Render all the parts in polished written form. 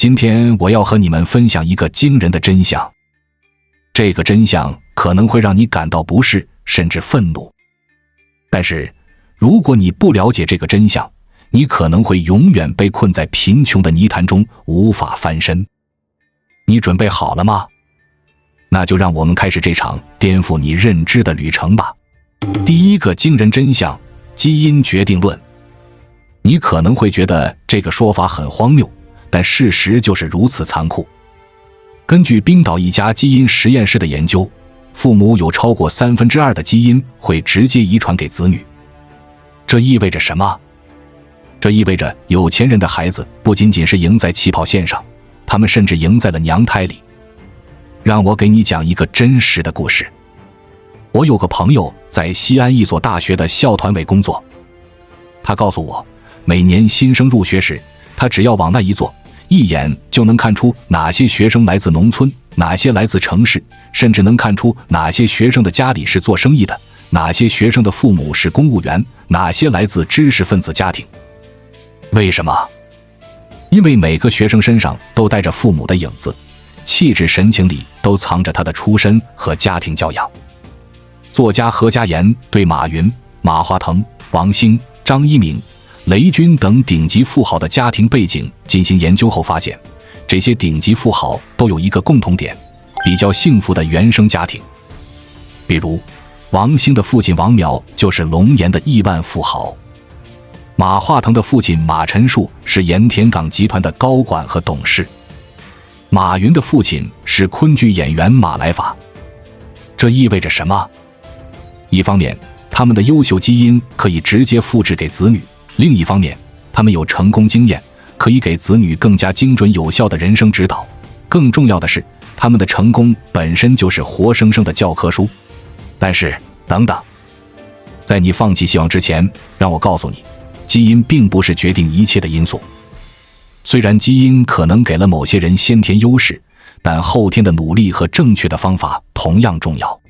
今天我要和你们分享一个惊人的真相，这个真相可能会让你感到不适，甚至愤怒。但是，如果你不了解这个真相，你可能会永远被困在贫穷的泥潭中，无法翻身。你准备好了吗？那就让我们开始这场颠覆你认知的旅程吧。第一个惊人真相：基因决定论。你可能会觉得这个说法很荒谬，但事实就是如此残酷。根据冰岛一家基因实验室的研究，父母有超过2/3的基因会直接遗传给子女。这意味着什么？这意味着有钱人的孩子不仅仅是赢在起跑线上，他们甚至赢在了娘胎里。让我给你讲一个真实的故事。我有个朋友在西安一所大学的校团委工作，他告诉我，每年新生入学时，他只要往那一坐，一眼就能看出哪些学生来自农村，哪些来自城市，甚至能看出哪些学生的家里是做生意的，哪些学生的父母是公务员，哪些来自知识分子家庭。为什么？因为每个学生身上都带着父母的影子，气质神情里都藏着他的出身和家庭教养。作家何家言对马云、马化腾、王兴、张一鸣、雷军等顶级富豪的家庭背景进行研究后发现，这些顶级富豪都有一个共同点：比较幸福的原生家庭。比如，王兴的父亲王淼就是龙岩的亿万富豪，马化腾的父亲马陈树是盐田港集团的高管和董事，马云的父亲是昆剧演员马来法。这意味着什么？一方面，他们的优秀基因可以直接复制给子女；另一方面，他们有成功经验，可以给子女更加精准有效的人生指导。更重要的是，他们的成功本身就是活生生的教科书。但是，等等，在你放弃希望之前，让我告诉你，基因并不是决定一切的因素。虽然基因可能给了某些人先天优势，但后天的努力和正确的方法同样重要。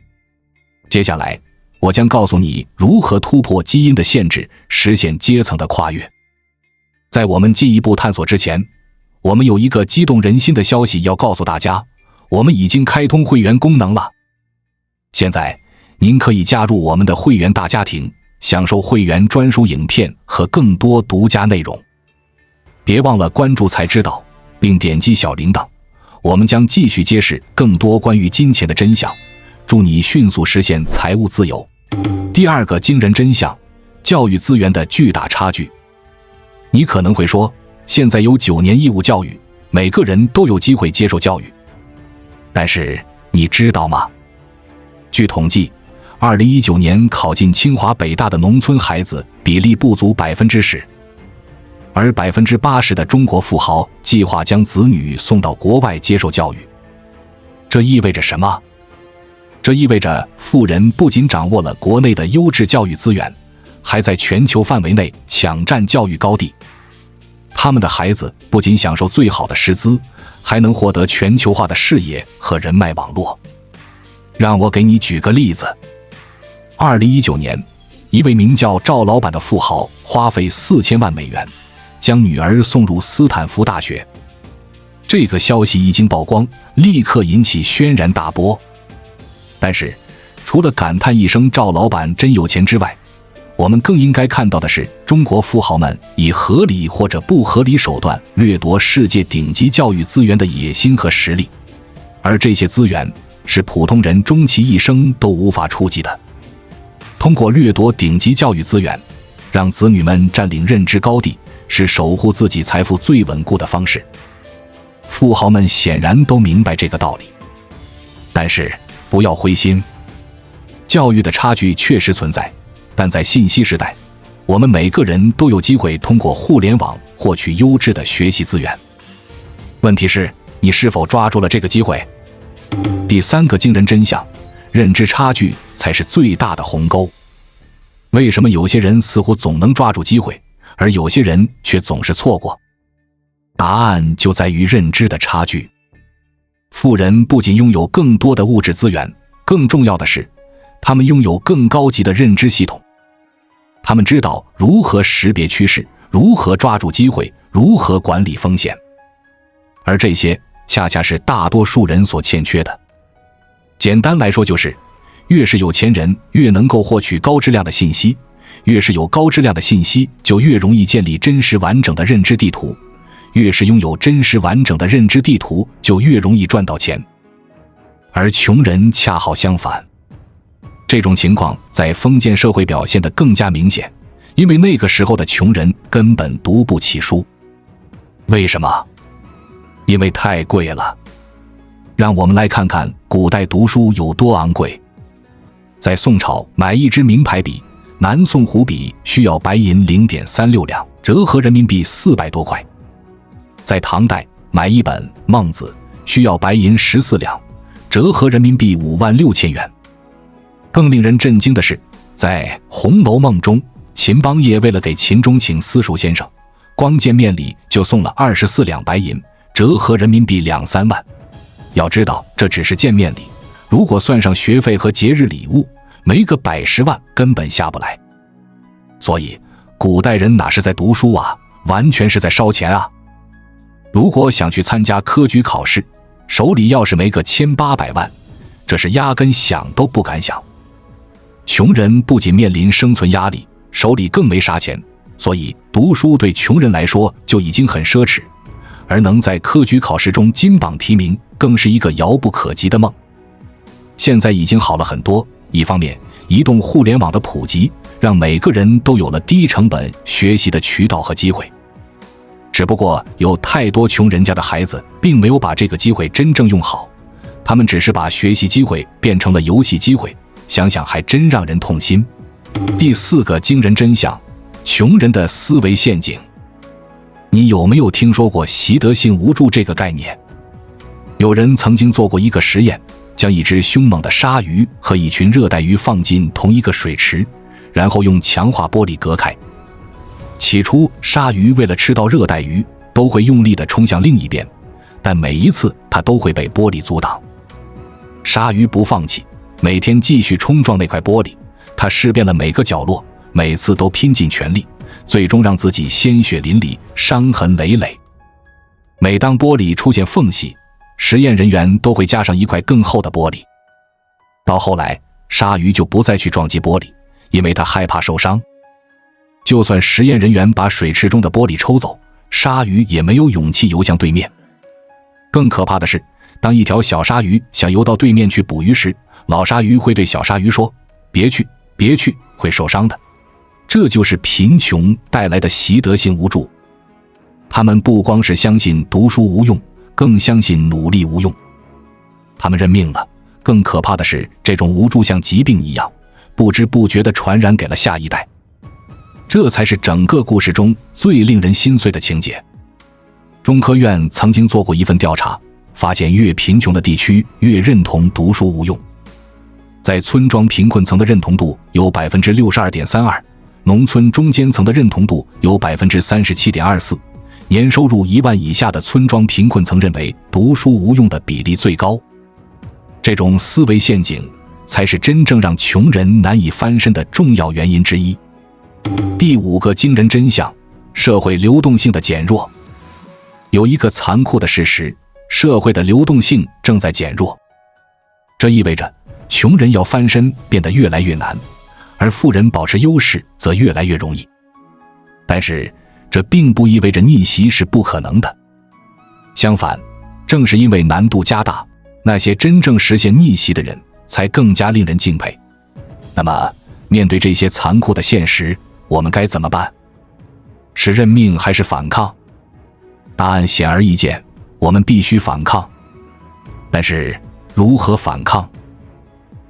接下来，我将告诉你如何突破基因的限制，实现阶层的跨越。在我们进一步探索之前，我们有一个激动人心的消息要告诉大家，我们已经开通会员功能了。现在，您可以加入我们的会员大家庭，享受会员专属影片和更多独家内容。别忘了关注才知道，并点击小铃铛，我们将继续揭示更多关于金钱的真相，祝你迅速实现财务自由。第二个惊人真相：教育资源的巨大差距。你可能会说，现在有9年义务教育，每个人都有机会接受教育。但是，你知道吗？据统计，2019年考进清华北大的农村孩子比例不足10%，而80%的中国富豪计划将子女送到国外接受教育。这意味着什么？这意味着富人不仅掌握了国内的优质教育资源，还在全球范围内抢占教育高地。他们的孩子不仅享受最好的师资，还能获得全球化的视野和人脉网络。让我给你举个例子。2019年，一位名叫赵老板的富豪花费4000万美元，将女儿送入斯坦福大学。这个消息一经曝光，立刻引起轩然大波。但是，除了感叹一声赵老板真有钱之外，我们更应该看到的是中国富豪们以合理或者不合理手段掠夺世界顶级教育资源的野心和实力。而这些资源是普通人终其一生都无法触及的。通过掠夺顶级教育资源，让子女们占领认知高地，是守护自己财富最稳固的方式。富豪们显然都明白这个道理。但是，不要灰心，教育的差距确实存在，但在信息时代，我们每个人都有机会通过互联网获取优质的学习资源。问题是，你是否抓住了这个机会？第三个惊人真相：认知差距才是最大的鸿沟。为什么有些人似乎总能抓住机会，而有些人却总是错过？答案就在于认知的差距。富人不仅拥有更多的物质资源，更重要的是，他们拥有更高级的认知系统。他们知道如何识别趋势，如何抓住机会，如何管理风险。而这些恰恰是大多数人所欠缺的。简单来说就是，越是有钱人越能够获取高质量的信息，越是有高质量的信息就越容易建立真实完整的认知地图，越是拥有真实完整的认知地图就越容易赚到钱。而穷人恰好相反，这种情况在封建社会表现得更加明显，因为那个时候的穷人根本读不起书。为什么？因为太贵了。让我们来看看古代读书有多昂贵。在宋朝，买一支名牌笔，南宋湖笔需要白银 0.36 两，折合人民币400多块。在唐代，买一本《孟子》需要白银14两，折合人民币56000元。更令人震惊的是，在《红楼梦》中，秦邦业为了给秦钟请私塾先生，光见面礼就送了24两白银，折合人民币2、3万。要知道，这只是见面礼，如果算上学费和节日礼物，没个100、10万根本下不来。所以，古代人哪是在读书啊，完全是在烧钱啊！如果想去参加科举考试，手里要是没个1800万，这是压根想都不敢想。穷人不仅面临生存压力，手里更没啥钱，所以读书对穷人来说就已经很奢侈，而能在科举考试中金榜题名，更是一个遥不可及的梦。现在已经好了很多，一方面，移动互联网的普及，让每个人都有了低成本学习的渠道和机会。只不过有太多穷人家的孩子并没有把这个机会真正用好，他们只是把学习机会变成了游戏机会，想想还真让人痛心。第4个惊人真相，穷人的思维陷阱。你有没有听说过习得性无助这个概念？有人曾经做过一个实验，将一只凶猛的鲨鱼和一群热带鱼放进同一个水池，然后用强化玻璃隔开。起初，鲨鱼为了吃到热带鱼，都会用力地冲向另一边，但每一次它都会被玻璃阻挡。鲨鱼不放弃，每天继续冲撞那块玻璃，它试遍了每个角落，每次都拼尽全力，最终让自己鲜血淋漓，伤痕累累。每当玻璃出现缝隙，实验人员都会加上一块更厚的玻璃。到后来，鲨鱼就不再去撞击玻璃，因为它害怕受伤。就算实验人员把水池中的玻璃抽走，鲨鱼也没有勇气游向对面。更可怕的是，当一条小鲨鱼想游到对面去捕鱼时，老鲨鱼会对小鲨鱼说：“别去，别去，会受伤的。”这就是贫穷带来的习得性无助。他们不光是相信读书无用，更相信努力无用。他们认命了。更可怕的是，这种无助像疾病一样，不知不觉地传染给了下一代。这才是整个故事中最令人心碎的情节。中科院曾经做过一份调查，发现越贫穷的地区越认同读书无用。在村庄贫困层的认同度有 62.32%， 农村中间层的认同度有 37.24%， 年收入1万以下的村庄贫困层认为读书无用的比例最高。这种思维陷阱才是真正让穷人难以翻身的重要原因之一。第5个惊人真相，社会流动性的减弱。有一个残酷的事实，社会的流动性正在减弱。这意味着穷人要翻身变得越来越难，而富人保持优势则越来越容易。但是这并不意味着逆袭是不可能的。相反，正是因为难度加大，那些真正实现逆袭的人才更加令人敬佩。那么，面对这些残酷的现实，我们该怎么办？是认命还是反抗？答案显而易见，我们必须反抗。但是，如何反抗？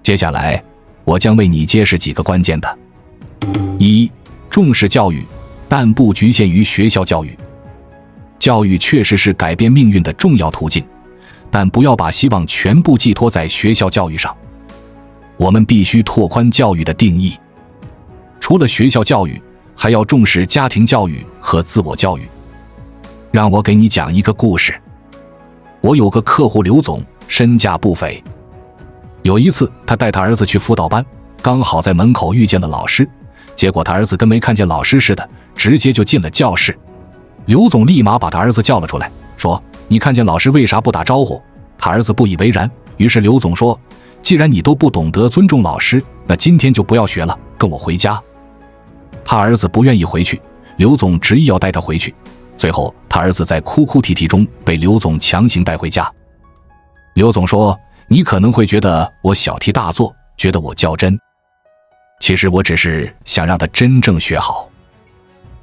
接下来，我将为你揭示几个关键的。1. 重视教育，但不局限于学校教育。教育确实是改变命运的重要途径，但不要把希望全部寄托在学校教育上。我们必须拓宽教育的定义。除了学校教育，还要重视家庭教育和自我教育。让我给你讲一个故事。我有个客户刘总，身价不菲。有一次，他带他儿子去辅导班，刚好在门口遇见了老师，结果他儿子跟没看见老师似的，直接就进了教室。刘总立马把他儿子叫了出来，说：“你看见老师为啥不打招呼？”他儿子不以为然，于是刘总说：“既然你都不懂得尊重老师，那今天就不要学了，跟我回家。”他儿子不愿意回去，刘总执意要带他回去。最后他儿子在哭哭啼啼中被刘总强行带回家。刘总说：“你可能会觉得我小题大做，觉得我较真。其实我只是想让他真正学好。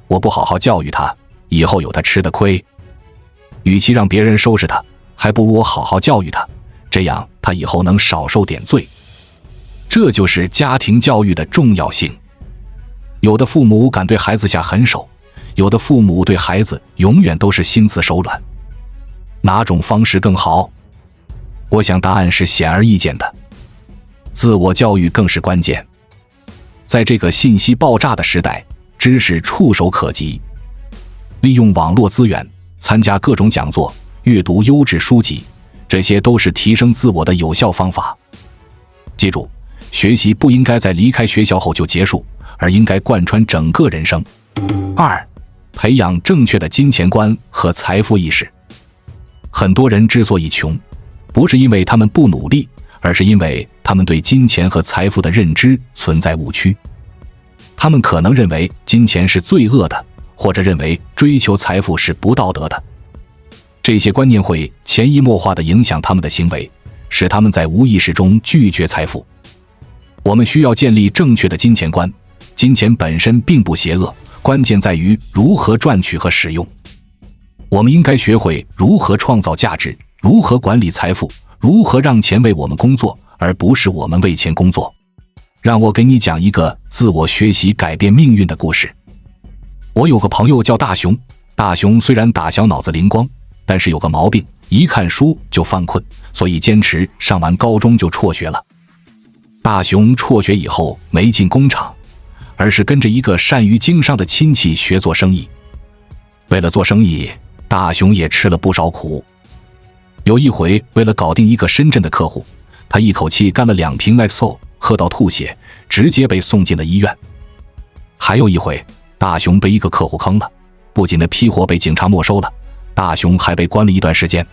我不好好教育他，以后有他吃的亏。与其让别人收拾他，还不如我好好教育他，这样他以后能少受点罪。”这就是家庭教育的重要性。有的父母敢对孩子下狠手，有的父母对孩子永远都是心慈手软。哪种方式更好？我想答案是显而易见的，自我教育更是关键。在这个信息爆炸的时代，知识触手可及，利用网络资源，参加各种讲座，阅读优质书籍，这些都是提升自我的有效方法。记住，学习不应该在离开学校后就结束，而应该贯穿整个人生。2、培养正确的金钱观和财富意识。很多人之所以穷，不是因为他们不努力，而是因为他们对金钱和财富的认知存在误区。他们可能认为金钱是罪恶的，或者认为追求财富是不道德的。这些观念会潜移默化地影响他们的行为，使他们在无意识中拒绝财富。我们需要建立正确的金钱观，金钱本身并不邪恶，关键在于如何赚取和使用。我们应该学会如何创造价值，如何管理财富，如何让钱为我们工作，而不是我们为钱工作。让我给你讲一个自我学习改变命运的故事。我有个朋友叫大雄，大雄虽然打小脑子灵光，但是有个毛病，一看书就犯困，所以坚持上完高中就辍学了。大雄辍学以后没进工厂，而是跟着一个善于经商的亲戚学做生意。为了做生意，大雄也吃了不少苦。有一回，为了搞定一个深圳的客户，他一口气干了2瓶 Lexo， 喝到吐血，直接被送进了医院。还有一回，大雄被一个客户坑了，不仅那批货被警察没收了，大雄还被关了一段时间。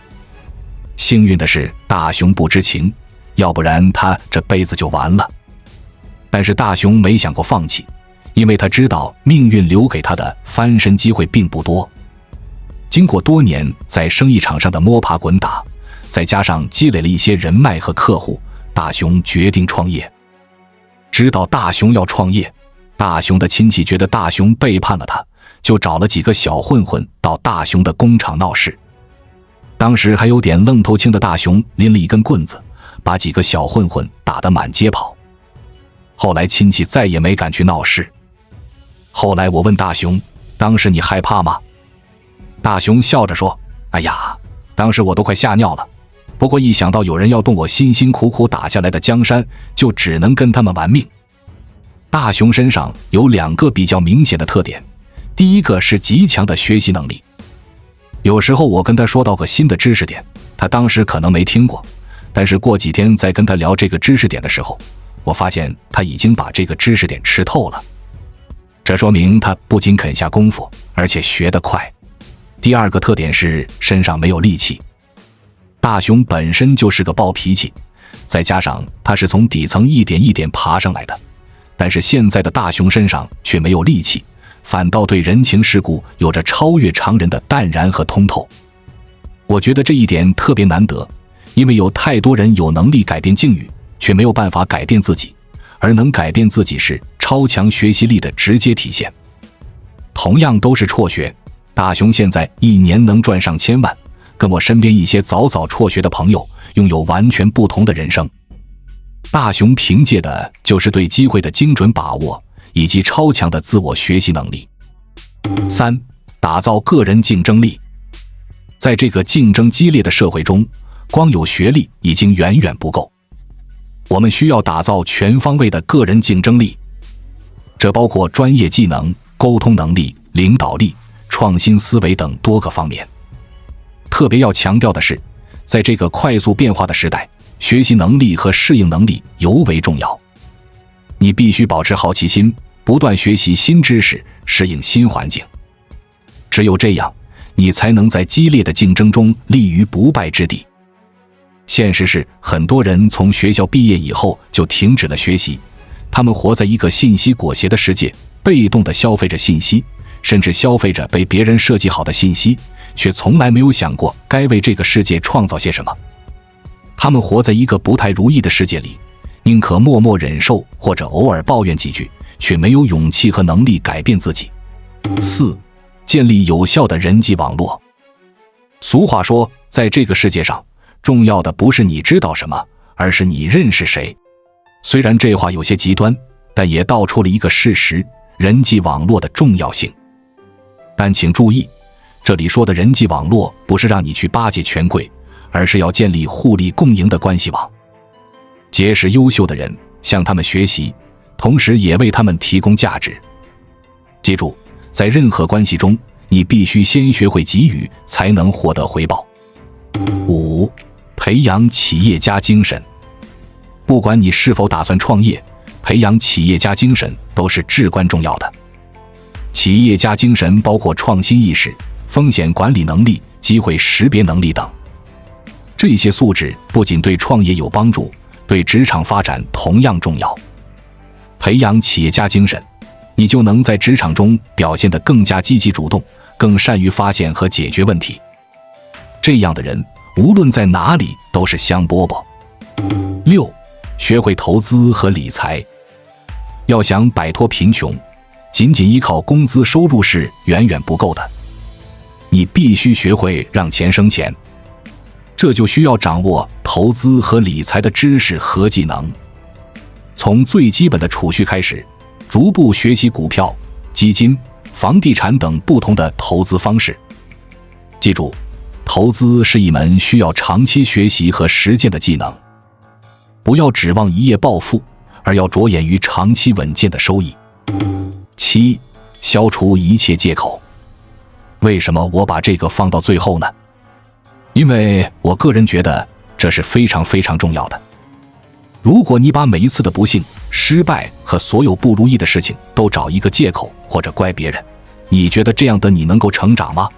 幸运的是，大雄不知情，要不然他这辈子就完了。但是大雄没想过放弃，因为他知道命运留给他的翻身机会并不多。经过多年在生意场上的摸爬滚打，再加上积累了一些人脉和客户，大雄决定创业。知道大雄要创业，大雄的亲戚觉得大雄背叛了他，就找了几个小混混到大雄的工厂闹事。当时还有点愣头青的大雄拎了一根棍子，把几个小混混打得满街跑。后来亲戚再也没敢去闹事。后来我问大雄：“当时你害怕吗？”大雄笑着说：“哎呀，当时我都快吓尿了。不过一想到有人要动我辛辛苦苦打下来的江山，就只能跟他们玩命。”大雄身上有2个比较明显的特点，第一个是极强的学习能力。有时候我跟他说到个新的知识点，他当时可能没听过，但是过几天再跟他聊这个知识点的时候，我发现他已经把这个知识点吃透了。这说明他不仅肯下功夫，而且学得快。第2个特点是身上没有戾气。大雄本身就是个暴脾气，再加上他是从底层一点一点爬上来的，但是现在的大雄身上却没有戾气，反倒对人情世故有着超越常人的淡然和通透。我觉得这一点特别难得，因为有太多人有能力改变境遇，却没有办法改变自己，而能改变自己是超强学习力的直接体现。同样都是辍学，大雄现在1年能赚上千万，跟我身边一些早辍学的朋友拥有完全不同的人生。大雄凭借的就是对机会的精准把握，以及超强的自我学习能力。3、打造个人竞争力。在这个竞争激烈的社会中，光有学历已经远远不够，我们需要打造全方位的个人竞争力，这包括专业技能、沟通能力、领导力、创新思维等多个方面。特别要强调的是，在这个快速变化的时代，学习能力和适应能力尤为重要。你必须保持好奇心，不断学习新知识，适应新环境。只有这样，你才能在激烈的竞争中立于不败之地。现实是，很多人从学校毕业以后就停止了学习，他们活在一个信息裹挟的世界，被动地消费着信息，甚至消费着被别人设计好的信息，却从来没有想过该为这个世界创造些什么。他们活在一个不太如意的世界里，宁可默默忍受或者偶尔抱怨几句，却没有勇气和能力改变自己。4. 建立有效的人际网络。俗话说，在这个世界上，重要的不是你知道什么，而是你认识谁。虽然这话有些极端，但也道出了一个事实：人际网络的重要性。但请注意，这里说的人际网络不是让你去巴结权贵，而是要建立互利共赢的关系网，结识优秀的人，向他们学习，同时也为他们提供价值。记住，在任何关系中，你必须先学会给予，才能获得回报。5. 培养企业家精神。不管你是否打算创业，培养企业家精神都是至关重要的。企业家精神包括创新意识、风险管理能力、机会识别能力等。这些素质不仅对创业有帮助，对职场发展同样重要。培养企业家精神，你就能在职场中表现得更加积极主动，更善于发现和解决问题。这样的人，无论在哪里都是香饽饽。6. 学会投资和理财。要想摆脱贫穷，仅仅依靠工资收入是远远不够的。你必须学会让钱生钱，这就需要掌握投资和理财的知识和技能。从最基本的储蓄开始，逐步学习股票、基金、房地产等不同的投资方式。记住，投资是一门需要长期学习和实践的技能。不要指望一夜暴富，而要着眼于长期稳健的收益。7. 消除一切借口。为什么我把这个放到最后呢？因为我个人觉得这是非常非常重要的。如果你把每一次的不幸、失败和所有不如意的事情都找一个借口或者怪别人，你觉得这样的你能够成长吗？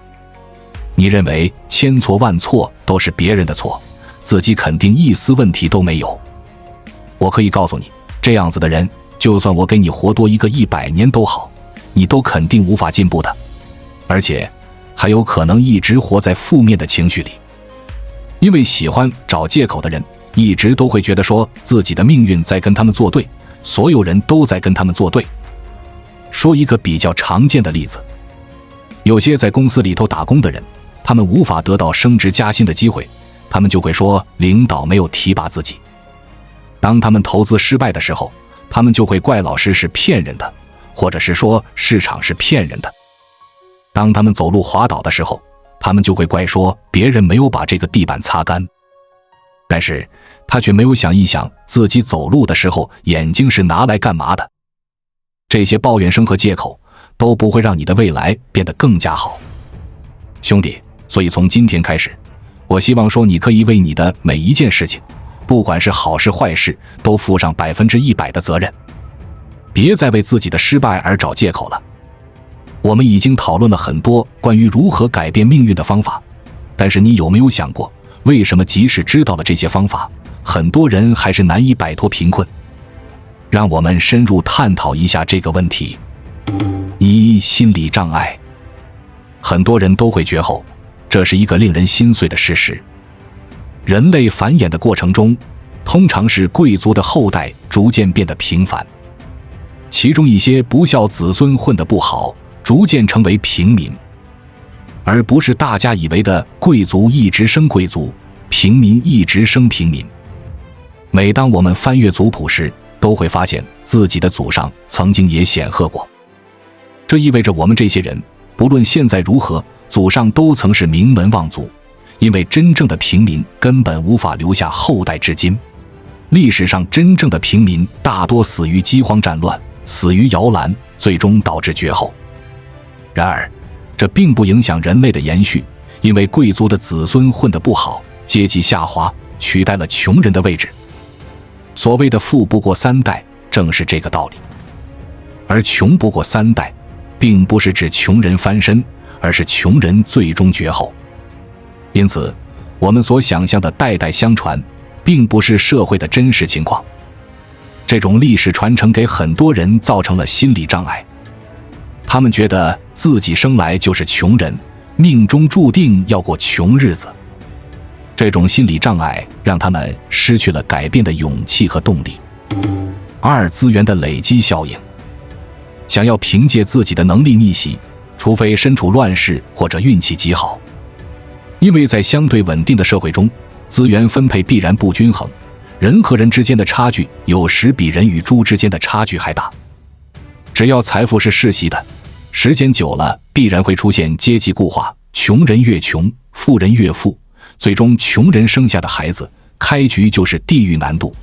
你认为千错万错都是别人的错，自己肯定一丝问题都没有。我可以告诉你，这样子的人，就算我给你活多一个100年都好，你都肯定无法进步的，而且还有可能一直活在负面的情绪里。因为喜欢找借口的人，一直都会觉得说自己的命运在跟他们作对，所有人都在跟他们作对。说一个比较常见的例子，有些在公司里头打工的人，他们无法得到升职加薪的机会，他们就会说领导没有提拔自己。当他们投资失败的时候，他们就会怪老师是骗人的，或者是说市场是骗人的。当他们走路滑倒的时候，他们就会怪说别人没有把这个地板擦干。但是他却没有想一想，自己走路的时候眼睛是拿来干嘛的。这些抱怨声和借口都不会让你的未来变得更加好。兄弟，所以从今天开始，我希望说你可以为你的每一件事情，不管是好事坏事，都负上100%的责任。别再为自己的失败而找借口了。我们已经讨论了很多关于如何改变命运的方法，但是你有没有想过，为什么即使知道了这些方法，很多人还是难以摆脱贫困？让我们深入探讨一下这个问题。1. 心理障碍。很多人都会绝后，这是一个令人心碎的事实。人类繁衍的过程中，通常是贵族的后代逐渐变得平凡，其中一些不孝子孙混得不好，逐渐成为平民，而不是大家以为的贵族一直生贵族，平民一直生平民。每当我们翻阅族谱时，都会发现自己的祖上曾经也显赫过。这意味着我们这些人，不论现在如何，祖上都曾是名门望族，因为真正的平民根本无法留下后代至今。历史上真正的平民大多死于饥荒战乱，死于摇篮，最终导致绝后。然而，这并不影响人类的延续，因为贵族的子孙混得不好，阶级下滑，取代了穷人的位置。所谓的富不过3代，正是这个道理。而穷不过3代，并不是指穷人翻身，而是穷人最终绝后。因此，我们所想象的代代相传，并不是社会的真实情况。这种历史传承给很多人造成了心理障碍，他们觉得自己生来就是穷人，命中注定要过穷日子。这种心理障碍让他们失去了改变的勇气和动力。二、资源的累积效应。想要凭借自己的能力逆袭，除非身处乱世或者运气极好。因为在相对稳定的社会中，资源分配必然不均衡，人和人之间的差距有时比人与猪之间的差距还大。只要财富是世袭的，时间久了必然会出现阶级固化，穷人越穷，富人越富，最终穷人生下的孩子开局就是地狱难度。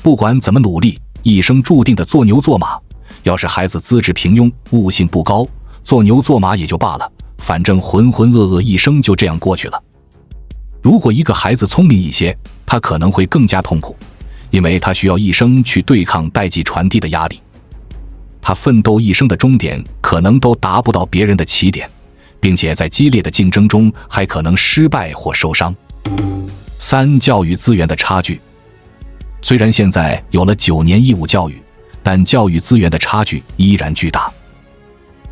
不管怎么努力，一生注定的做牛做马，要是孩子资质平庸，悟性不高，做牛做马也就罢了，反正浑浑噩噩一生就这样过去了。如果一个孩子聪明一些，他可能会更加痛苦，因为他需要一生去对抗代际传递的压力。他奋斗一生的终点可能都达不到别人的起点，并且在激烈的竞争中还可能失败或受伤。三、教育资源的差距。虽然现在有了9年义务教育，但教育资源的差距依然巨大。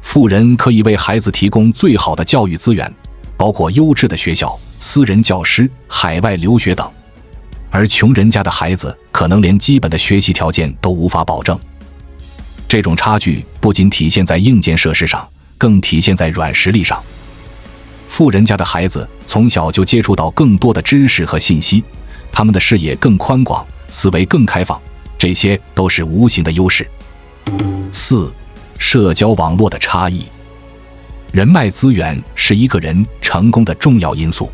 富人可以为孩子提供最好的教育资源，包括优质的学校、私人教师、海外留学等，而穷人家的孩子可能连基本的学习条件都无法保证。这种差距不仅体现在硬件设施上，更体现在软实力上。富人家的孩子从小就接触到更多的知识和信息，他们的视野更宽广，思维更开放，这些都是无形的优势。四、社交网络的差异。人脉资源是一个人成功的重要因素。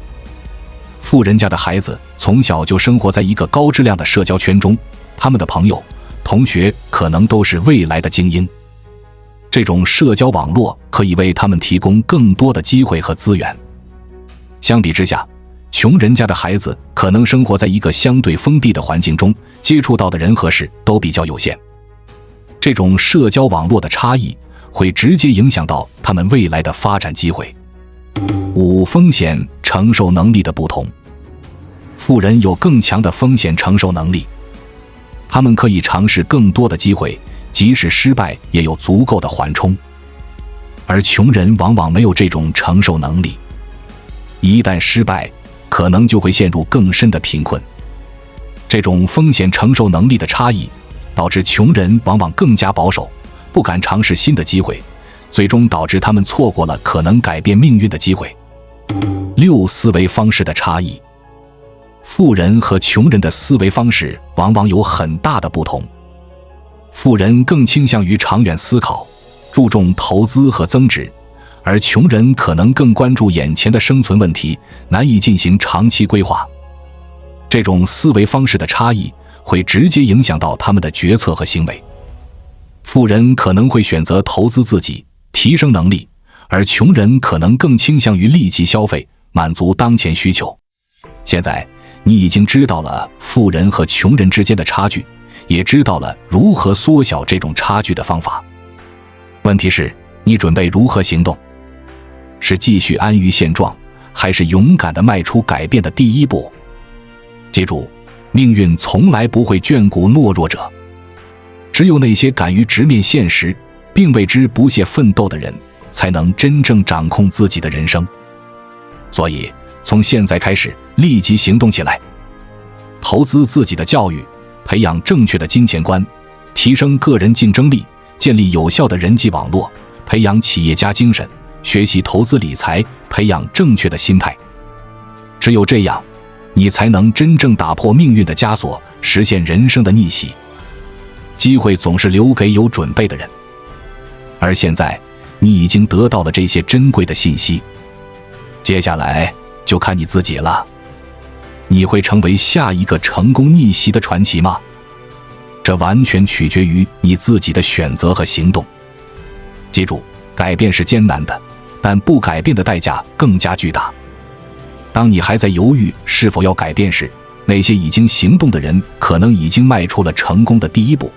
富人家的孩子从小就生活在一个高质量的社交圈中，他们的朋友、同学可能都是未来的精英。这种社交网络可以为他们提供更多的机会和资源。相比之下，穷人家的孩子可能生活在一个相对封闭的环境中，接触到的人和事都比较有限。这种社交网络的差异会直接影响到他们未来的发展机会。五、风险承受能力的不同。富人有更强的风险承受能力，他们可以尝试更多的机会，即使失败也有足够的缓冲。而穷人往往没有这种承受能力，一旦失败，可能就会陷入更深的贫困。这种风险承受能力的差异，导致穷人往往更加保守，不敢尝试新的机会，最终导致他们错过了可能改变命运的机会。六、思维方式的差异。富人和穷人的思维方式往往有很大的不同。富人更倾向于长远思考，注重投资和增值，而穷人可能更关注眼前的生存问题，难以进行长期规划。这种思维方式的差异会直接影响到他们的决策和行为。富人可能会选择投资自己，提升能力，而穷人可能更倾向于立即消费，满足当前需求。现在你已经知道了富人和穷人之间的差距，也知道了如何缩小这种差距的方法。问题是，你准备如何行动？是继续安于现状，还是勇敢地迈出改变的第一步？记住，命运从来不会眷顾懦弱者，只有那些敢于直面现实，并为之不懈奋斗的人，才能真正掌控自己的人生。所以，从现在开始，立即行动起来，投资自己的教育，培养正确的金钱观，提升个人竞争力，建立有效的人际网络，培养企业家精神，学习投资理财，培养正确的心态。只有这样，你才能真正打破命运的枷锁，实现人生的逆袭。机会总是留给有准备的人，而现在你已经得到了这些珍贵的信息，接下来就看你自己了。你会成为下一个成功逆袭的传奇吗？这完全取决于你自己的选择和行动。记住，改变是艰难的，但不改变的代价更加巨大。当你还在犹豫是否要改变时，那些已经行动的人可能已经迈出了成功的第一步。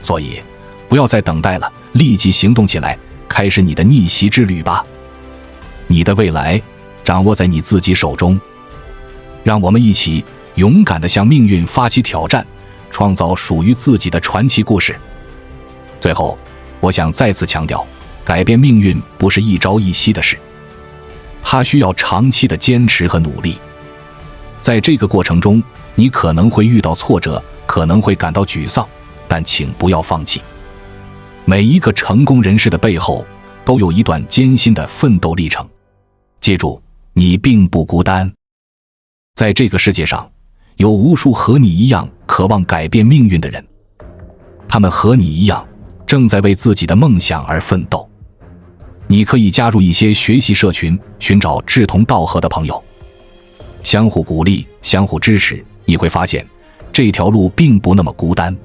所以，不要再等待了，立即行动起来，开始你的逆袭之旅吧。你的未来掌握在你自己手中。让我们一起勇敢地向命运发起挑战，创造属于自己的传奇故事。最后，我想再次强调，改变命运不是一朝一夕的事，它需要长期的坚持和努力。在这个过程中，你可能会遇到挫折，可能会感到沮丧，但请不要放弃。每一个成功人士的背后都有一段艰辛的奋斗历程。记住，你并不孤单。在这个世界上，有无数和你一样渴望改变命运的人，他们和你一样正在为自己的梦想而奋斗。你可以加入一些学习社群，寻找志同道合的朋友，相互鼓励，相互支持，你会发现这条路并不那么孤单。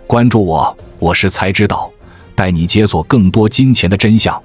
关注我，我是才知道，带你解锁更多金钱的真相。